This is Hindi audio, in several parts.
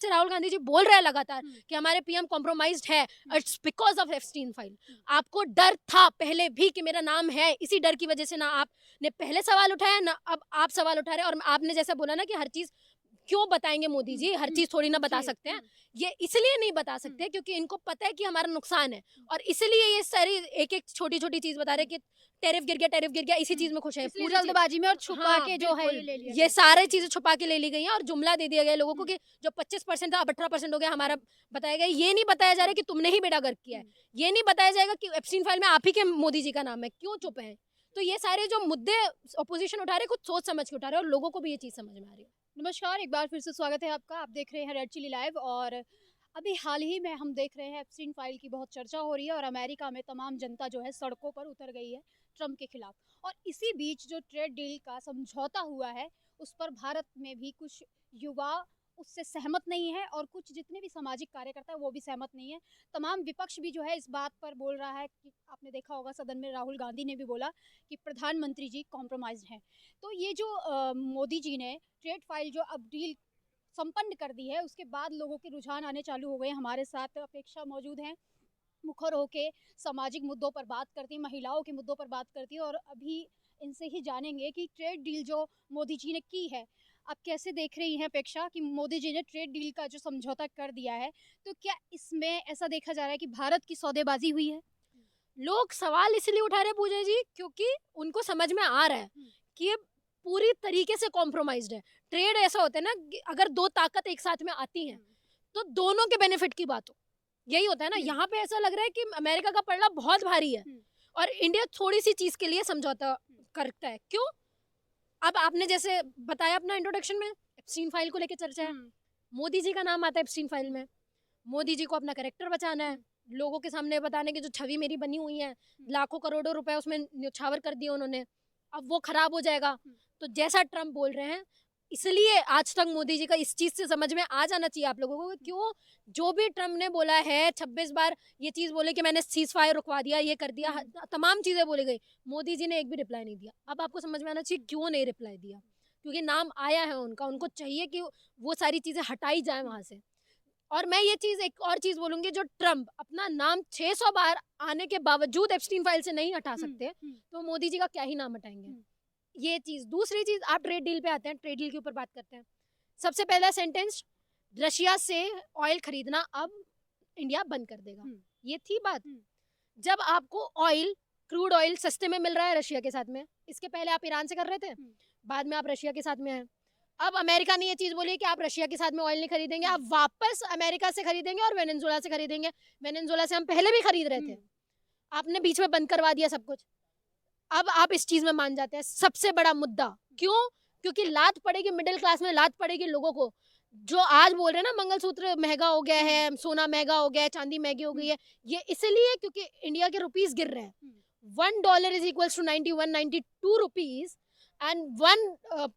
से राहुल गांधी जी बोल रहे हैं लगातार कि हमारे पीएम कॉम्प्रोमाइज्ड है, it's because of Epstein file. आपको डर था पहले भी कि मेरा नाम है, इसी डर की वजह से ना आपने पहले सवाल उठाया ना अब आप सवाल उठा रहे हैं। और आपने जैसा बोला ना कि हर चीज क्यों बताएंगे मोदी जी, हर चीज थोड़ी ना बता सकते हैं। ये इसलिए नहीं बता सकते क्योंकि इनको पता है कि हमारा नुकसान है, और इसलिए ये सारी एक एक छोटी छोटी चीज बता रहे हैं कि टैरिफ गिर गया, इसी चीज में खुश है इसलिए पूरी जल्दबाजी में और छुपा हाँ, के जो है बिल्कुल। ले लिया ये गया। सारे चीजें छुपा के ले ली गई हैं और जुमला दे दिया गया लोगों को कि जो 25% था अब 18% हो गया हमारा बताया गया। ये नहीं बताया जा रहा कि तुमने ही बेड़ा गर्क किया है, ये नहीं बताया जाएगा कि एप्स्टीन फाइल में आप ही के मोदी जी का नाम है, क्यों चुप है। तो ये सारे जो मुद्दे अपोजिशन उठा रहे हैं कुछ सोच समझ के उठा रहे हैं, और लोगों को भी ये चीज समझ में आ रही है। नमस्कार, एक बार फिर से स्वागत है आपका। आप देख रहे हैं रेड चिली लाइव। और अभी हाल ही में हम देख रहे हैं एप्स्टीन फाइल की बहुत चर्चा हो रही है और अमेरिका में तमाम जनता जो है सड़कों पर उतर गई है ट्रंप के खिलाफ। और इसी बीच जो ट्रेड डील का समझौता हुआ है उस पर भारत में भी कुछ युवा उससे सहमत नहीं है और कुछ जितने भी सामाजिक कार्यकर्ता है वो भी सहमत नहीं है। तमाम विपक्ष भी जो है इस बात पर बोल रहा है कि आपने देखा होगा सदन में राहुल गांधी ने भी बोला कि प्रधानमंत्री जी कॉम्प्रोमाइज हैं। तो ये जो मोदी जी ने ट्रेड फाइल जो अब डील संपन्न कर दी है उसके बाद लोगों के रुझान आने चालू हो गए। हमारे साथ अपेक्षा मौजूद हैं, मुखर होके सामाजिक मुद्दों पर बात करती है, महिलाओं के मुद्दों पर बात करती है। और अभी इनसे ही जानेंगे कि ट्रेड डील जो मोदी जी ने की है आप कैसे देख रही हैं अपेक्षा, कि मोदी जी ने ट्रेड डील का जो समझौता कर दिया है तो क्या इसमें ऐसा देखा जा रहा है कि भारत की सौदेबाजी हुई है? लोग सवाल इसलिए उठा रहे हैं पूजा जी क्योंकि उनको समझ में आ रहा है कि ये पूरी तरीके से कॉम्प्रोमाइज्ड है। ट्रेड ऐसा होता है ना कि अगर दो ताकत एक साथ में आती हैं तो दोनों के बेनिफिट की बात हो, यही होता है ना। यहाँ पे ऐसा लग रहा है कि अमेरिका का पलड़ा बहुत भारी है और इंडिया थोड़ी सी चीज के लिए समझौता करता है। क्यों? अब आपने जैसे बताया अपना इंट्रोडक्शन में एप्स्टीन फाइल को लेकर चर्चा है, मोदी जी का नाम आता है एप्स्टीन फाइल में। मोदी जी को अपना कैरेक्टर बचाना है, लोगों के सामने बताने की जो छवि मेरी बनी हुई है, लाखों करोड़ों रुपए उसमें न्यौछावर कर दिए उन्होंने, अब वो खराब हो जाएगा। तो जैसा ट्रम्प बोल रहे हैं, इसलिए आज तक मोदी जी का इस चीज से समझ में आ जाना चाहिए आप लोगों को कि क्यों जो भी ट्रम्प ने बोला है 26 बार ये चीज बोले कि मैंने सीज फायर रुकवा दिया, ये कर दिया, तमाम चीजें बोली गई, मोदी जी ने एक भी रिप्लाई नहीं दिया। अब आपको समझ में आना चाहिए क्यों नहीं रिप्लाई दिया, क्योंकि नाम आया है उनका, उनको चाहिए कि वो सारी चीजें हटाई जाए वहां से। और मैं ये चीज एक और चीज बोलूंगी, जो ट्रम्प अपना नाम 600 बार आने के बावजूद एप्स्टीन फाइल से नहीं हटा सकते तो मोदी जी का क्या ही नाम हटाएंगे। ये चीज। दूसरी चीज, आप ट्रेड डील पे आते हैं, ट्रेड डील के ऊपर बात करते हैं। सबसे पहला सेंटेंस, रशिया से ऑयल खरीदना अब इंडिया बंद कर देगा, ये थी बात। जब आपको ऑयल, क्रूड ऑयल सस्ते में मिल रहा है रशिया के साथ में, इसके पहले आप ईरान से कर रहे थे, बाद में आप रशिया के साथ में हैं। अब अमेरिका ने ये चीज बोली कि आप रशिया के साथ में ऑयल नहीं खरीदेंगे, आप वापस अमेरिका से खरीदेंगे और वेनेजुएला से खरीदेंगे। वेनेजुएला से हम पहले भी खरीद रहे थे, आपने बीच में बंद करवा दिया सब कुछ। अब आप इस चीज में मान जाते हैं। सबसे बड़ा मुद्दा क्यों? क्योंकि लात पड़ेगी मिडिल क्लास में, लात पड़ेगी लोगों को जो आज बोल रहे हैं ना मंगलसूत्र महंगा हो गया है, सोना महंगा हो गया है, चांदी महंगी हो गई है। ये इसलिए क्योंकि इंडिया के रुपीस गिर रहे हैं। $1 is equals to 91-92 rupees and 1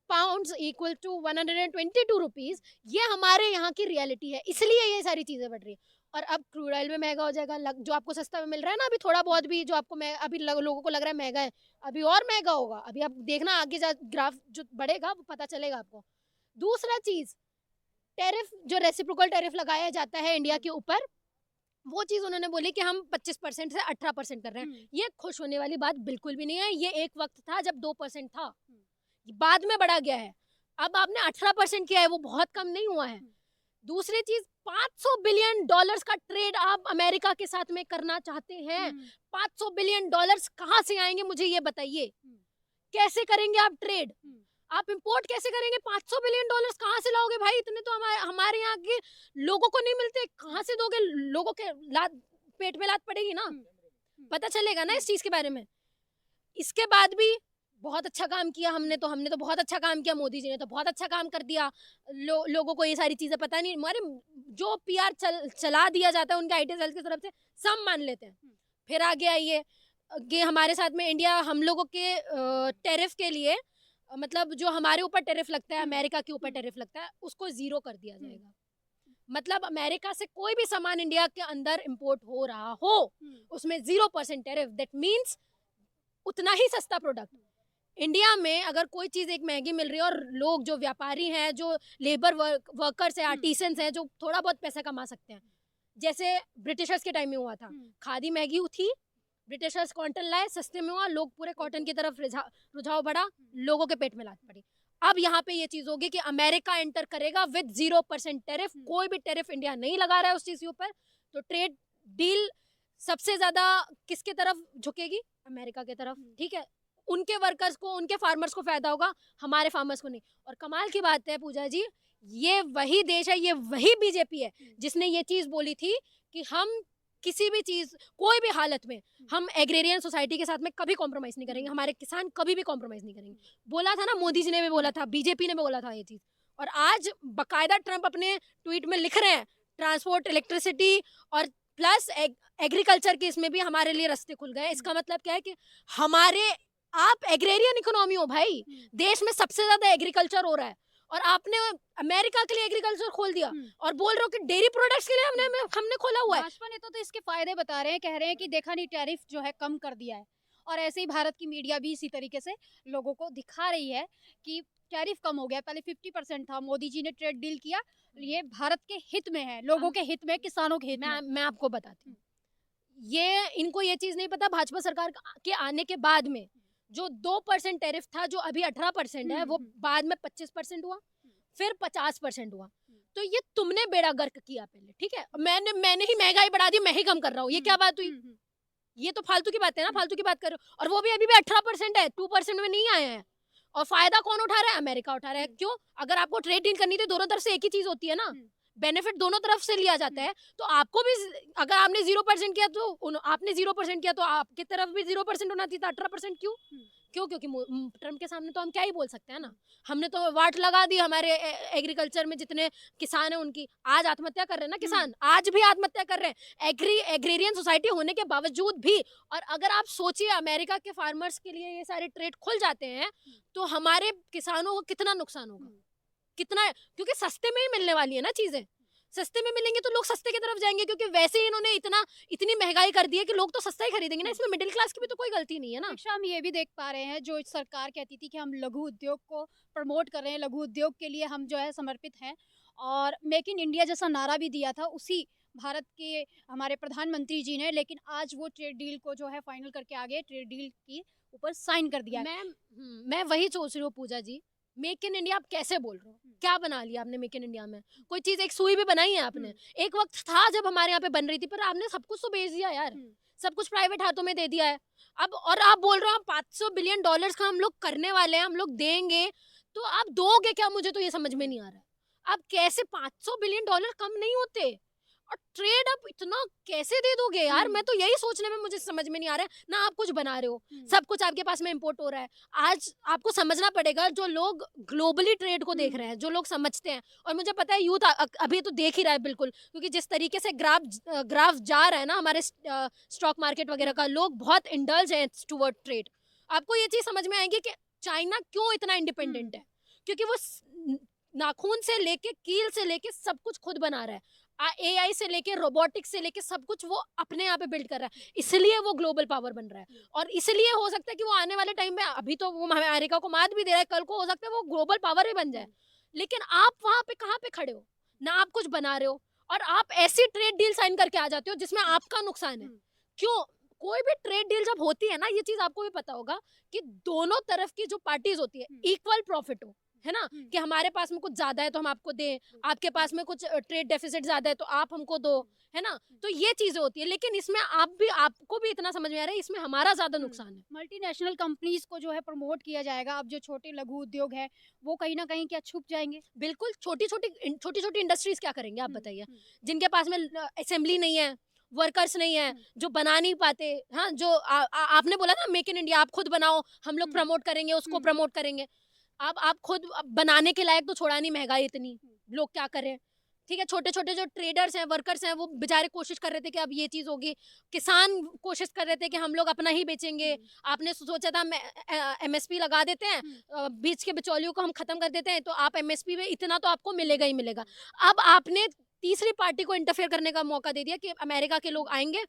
pounds equal to 122 rupees। ये हमारे यहाँ की रियलिटी है, इसलिए ये सारी चीजें बढ़ रही है। और अब क्रूड ऑयल में महंगा हो जाएगा, जो आपको सस्ता में मिल रहा है ना अभी थोड़ा बहुत भी, जो आपको अभी लोगों को लग रहा है महंगा है, अभी और महंगा होगा। अभी आप देखना आगे ग्राफ जो बढ़ेगा वो पता चलेगा आपको। दूसरा चीज, टैरिफ, जो रेसिप्रोकल टैरिफ लगाया जाता है इंडिया के ऊपर, वो चीज उन्होंने बोली कि हम 25% से 18% कर रहे हैं। ये खुश होने वाली बात बिल्कुल भी नहीं है। ये एक वक्त था जब 2% था, बाद में बढ़ा गया है। अब आपने 18% किया है, वो बहुत कम नहीं हुआ है। दूसरी चीज, $500 बिलियन का ट्रेड आप अमेरिका के साथ में करना चाहते हैं। $500 बिलियन कहाँ से आएंगे मुझे ये बताइए। कैसे करेंगे आप ट्रेड? आप इंपोर्ट कैसे करेंगे? $500 बिलियन कहाँ से लाओगे भाई? इतने तो हमारे यहाँ के लोगों को नहीं मिलते, कहाँ से दोगे? लोगों के पेट में लात पड़ेगी ना, पता चलेगा ना इस चीज के बारे में। इसके बाद भी बहुत अच्छा काम किया हमने तो बहुत अच्छा काम किया, मोदी जी ने तो बहुत अच्छा काम कर दिया। लोगों को ये सारी चीजें पता नहीं, हमारे जो पीआर चला दिया जाता है उनके आईटी सेल की तरफ से, सब मान लेते हैं। फिर आ गया ये हमारे साथ में इंडिया हम लोगों के टैरिफ के लिए, मतलब जो हमारे ऊपर टैरिफ लगता है, अमेरिका के ऊपर टैरिफ लगता है, उसको 0 कर दिया जाएगा। मतलब अमेरिका से कोई भी सामान इंडिया के अंदर इंपोर्ट हो रहा हो उसमें 0% टैरिफ। दैट मीन्स उतना ही सस्ता प्रोडक्ट। इंडिया में अगर कोई चीज एक महंगी मिल रही है और लोग जो व्यापारी हैं, जो लेबर वर्कर्स हैं, आर्टिसंस हैं, जो थोड़ा बहुत पैसा कमा सकते हैं, जैसे ब्रिटिशर्स के टाइम में हुआ था, खादी महंगी थी, ब्रिटिशर्स कॉटन लाए, सस्ते में हुआ, लोग पूरे कॉटन की तरफ रुझाव बढ़ा, लोगों के पेट में लात पड़ी। अब यहाँ पे ये चीज होगी कि अमेरिका एंटर करेगा विद 0% टेरिफ, कोई भी टेरिफ इंडिया नहीं लगा रहा है उस चीज के ऊपर, तो ट्रेड डील सबसे ज्यादा किसके तरफ झुकेगी? अमेरिका की तरफ, ठीक है। उनके वर्कर्स को, उनके फार्मर्स को फायदा होगा, हमारे फार्मर्स को नहीं। और कमाल की बात है पूजा जी, ये वही देश है, ये वही बीजेपी है जिसने ये चीज बोली थी कि हम किसी भी चीज, कोई भी हालत में हम एग्रेरियन सोसाइटी के साथ में कभी कॉम्प्रोमाइज नहीं करेंगे, हमारे किसान कभी भी कॉम्प्रोमाइज नहीं करेंगे। बोला था ना, मोदी जी ने भी बोला था, बीजेपी ने भी बोला था ये चीज, और आज बकायदा ट्रंप अपने ट्वीट में लिख रहे हैं, ट्रांसपोर्ट, इलेक्ट्रिसिटी और प्लस एग्रीकल्चर के इसमें भी हमारे लिए रास्ते खुल गए। इसका मतलब क्या है कि हमारे, आप एग्रेरियन इकोनॉमी हो भाई, देश में सबसे ज्यादा एग्रीकल्चर हो रहा है, और आपने अमेरिका के लिए एग्रीकल्चर खोल दिया और बोल रहे हो कि डेयरी प्रोडक्ट्स के लिए हमने खोला हुआ है। भाजपा ने तो इसके फायदे बता रहे हैं, कह रहे हैं कि देखा नहीं टैरिफ जो है कम कर दिया है, और ऐसे ही भारत की मीडिया भी इसी तरीके से लोगों को दिखा रही है कि टैरिफ कम हो गया, पहले 50% था, मोदी जी ने ट्रेड डील किया, ये भारत के हित में है, लोगों के हित में, किसानों के हित में। मैं आपको बताती हूँ, ये इनको ये चीज नहीं पता, भाजपा सरकार के आने के बाद में जो 2% टैरिफ था, जो अभी 18% है, वो बाद में 25% हुआ, फिर 50% हुआ। तो ये तुमने बेड़ा गर्क किया पहले, ठीक है, मैंने ही महंगाई बढ़ा दी, मैं ही कम कर रहा हूँ, ये क्या बात हुई? ये तो फालतू की बात है ना, फालतू की बात कर रहे हो। और वो भी अभी भी 18% है, 2% में नहीं आए हैं। और फायदा कौन उठा रहा है? अमेरिका उठा रहा है। क्यों? अगर आपको ट्रेड डील करनी थी, दोनों तरफ से एक ही चीज होती है ना, बेनिफिट दोनों तरफ से लिया जाता है। तो आपको भी, अगर आपने 0% किया तो आपने 0% किया, तो आपकी तरफ भी 0% होना चाहिए था। 18% क्यों? क्योंकि ट्रम्प के सामने तो हम क्या ही बोल सकते हैं ना, हमने तो वाट लगा दी हमारे एग्रीकल्चर में जितने किसान हैं उनकी। आज आत्महत्या कर रहे हैं ना किसान, आज भी आत्महत्या कर रहे हैं, एग्रीरियन सोसाइटी होने के बावजूद भी। और अगर आप सोचिए, अमेरिका के फार्मर्स के लिए ये सारे ट्रेड खुल जाते हैं, तो हमारे किसानों को कितना नुकसान होगा, कितना, क्योंकि सस्ते में ही मिलने वाली है ना चीजें, सस्ते में मिलेंगे तो लोग सस्ते की तरफ जाएंगे, क्योंकि वैसे ही इन्होंने इतनी महंगाई कर दी है कि लोग तो सस्ता ही खरीदेंगे ना, इसमें मिडिल क्लास की भी तो कोई गलती नहीं है ना। अच्छा, हम ये भी देख पा रहे हैं, जो सरकार कहती थी कि हम लघु उद्योग को प्रमोट कर रहे हैं, लघु उद्योग के लिए हम जो है समर्पित हैं, और मेक इन इंडिया जैसा नारा भी दिया था उसी भारत के हमारे प्रधानमंत्री जी ने, लेकिन आज वो ट्रेड डील को जो है फाइनल करके आ गए, ट्रेड डील के ऊपर साइन कर दिया। मैं वही सोच रही हूँ पूजा जी, मेक इन इंडिया आप कैसे बोल रहे हो? क्या बना लिया आपने मेक इन इंडिया में? कोई चीज, एक सुई भी बनाई है आपने? एक वक्त था जब हमारे यहाँ पे बन रही थी, पर आपने सब कुछ तो बेच दिया यार, सब कुछ प्राइवेट हाथों में दे दिया है। अब और आप बोल रहे हो $500 बिलियन का हम लोग करने वाले हैं, हम लोग देंगे, तो आप दोगे क्या? मुझे तो ये समझ में नहीं आ रहा है, आप कैसे $500 बिलियन कम नहीं होते, और ट्रेड आप इतना कैसे दे दोगे यार? मैं तो यही सोचने में, मुझे समझ में नहीं आ रहा है ना। आप कुछ बना रहे हो, सब कुछ आपके पास में इंपोर्ट हो रहा है। आज आपको समझना पड़ेगा, जो लोग ग्लोबली ट्रेड को देख रहे हैं, जो लोग समझते हैं, और मुझे पता है यूथ अभी तो देख ही रहा है बिल्कुल, क्योंकि जिस तरीके से ग्राफ जा रहा है ना हमारे स्टॉक मार्केट वगैरह का, लोग बहुत इंडल्ज हैं टुवर्ड ट्रेड। आपको ये चीज समझ में आएगी कि चाइना क्यों इतना इंडिपेंडेंट है, क्योंकि वो नाखून से लेके, कील से लेके सब कुछ खुद बना रहा है, एआई से लेके, रोबोटिक्स से लेके सब कुछ वो अपने यहाँ पे बिल्ड कर रहा है, इसलिए वो ग्लोबल पावर बन रहा है। और इसलिए हो सकता है कि वो आने वाले टाइम में, अभी तो वो अमेरिका को मात भी दे रहा है, कल को हो सकता है वो ग्लोबल पावर भी बन जाए। लेकिन आप वहां पे कहाँ पे खड़े हो ना, आप कुछ बना रहे हो, और आप ऐसी ट्रेड डील साइन करके आ जाते हो जिसमें आपका नुकसान है। क्यों? कोई भी ट्रेड डील जब होती है ना, ये चीज आपको भी पता होगा कि दोनों तरफ की जो पार्टीज होती है, इक्वल प्रॉफिट हो, है ना, कि हमारे पास में कुछ ज्यादा है तो हम आपको दें, आपके पास में कुछ ट्रेड डेफिसिट ज्यादा है तो आप हमको दो, है ना, तो ये चीजें होती है। लेकिन इसमें आपको भी इतना समझ में आ रहा है, इसमें हमारा ज्यादा नुकसान है। मल्टीनेशनल कंपनीज को जो है प्रमोट किया जाएगा, अब जो छोटे लघु उद्योग है वो कहीं ना कहीं क्या छुप जाएंगे? बिल्कुल, छोटी छोटी इंडस्ट्रीज क्या करेंगे आप बताइए, जिनके पास में असेंबली नहीं है, वर्कर्स नहीं है, जो बना नहीं पाते, हाँ, जो आपने बोला ना मेक इन इंडिया, आप खुद बनाओ, हम लोग प्रमोट करेंगे, उसको प्रमोट करेंगे। अब आप खुद बनाने के लायक तो छोड़ा नहीं, महंगाई इतनी, लोग क्या करें? ठीक है, छोटे छोटे जो ट्रेडर्स हैं, वर्कर्स हैं, वो बेचारे कोशिश कर रहे थे कि अब ये चीज होगी, किसान कोशिश कर रहे थे कि हम लोग अपना ही बेचेंगे। आपने सोचा था एमएसपी लगा देते हैं, बीच के बिचौलियों को हम खत्म कर देते हैं, तो आप एमएसपी में इतना तो आपको मिलेगा ही मिलेगा। अब आपने तीसरी पार्टी को इंटरफेयर करने का मौका दे दिया कि अमेरिका के लोग आएंगे,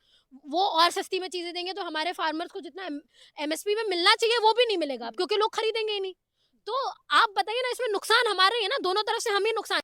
वो और सस्ती में चीजें देंगे, तो हमारे फार्मर्स को जितना एमएसपी में मिलना चाहिए वो भी नहीं मिलेगा, क्योंकि लोग खरीदेंगे ही नहीं। तो आप बताइए ना, इसमें नुकसान हमारा ही है ना, दोनों तरफ से हम ही नुकसान